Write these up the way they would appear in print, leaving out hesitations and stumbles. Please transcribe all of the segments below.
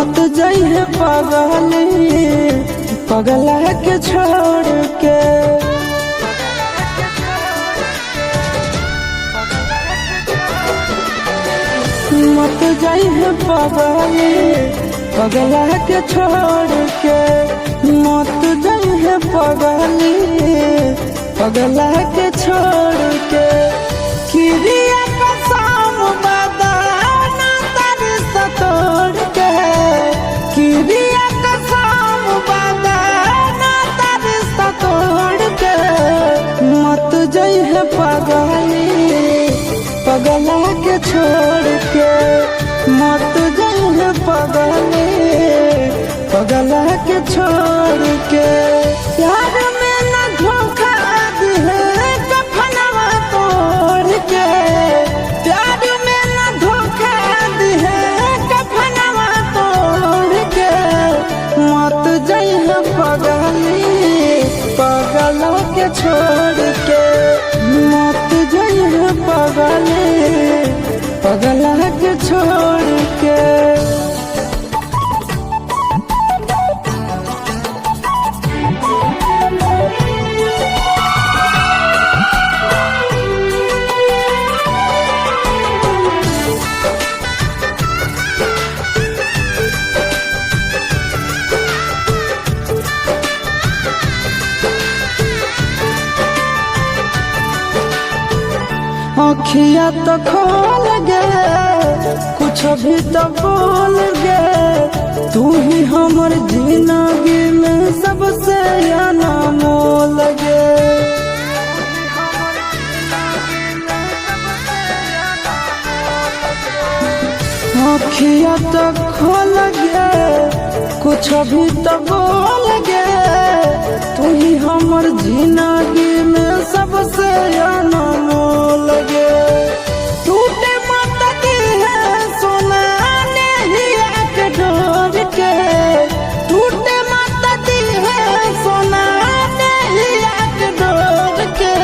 मत जाइए पगला के छोड़ के। मत जाइए पगला के छोड़ के। मत जाइए पगला के छोड़ के। किरिया कसम बदाना तारे सतोड़ के। किरिया कसम बदाना तारे सतोड़ के। मत जाइए पगला के छोड़ के। मत जाइए पगला के छोड़ के। प्यार में न धोखा दिए कफनवा तोड़ के। प्यार में न धोखा दिए कफनवा तोड़ के। मत जाइए पगला के छोड़ के। मत जाइए पगला के छोड़ के। अखिया तो खोल गे कुछ भी तो बोल गे। तू ही हमर जिंदगी में सबसे अनमोल गे। अखिया तो खोल गे कुछ भी तो बोल गे। तू ही हमर जिंदगी में सबसे अनमोल गे। टूटे मत दी है सोना नेहिया के डोर के। टूटे मत दी है सोना नेहिया के डोर के।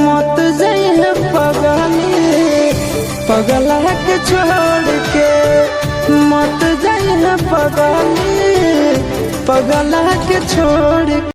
मत जाइए पगला के छोड़ के। मत जाइए पगला के छोड़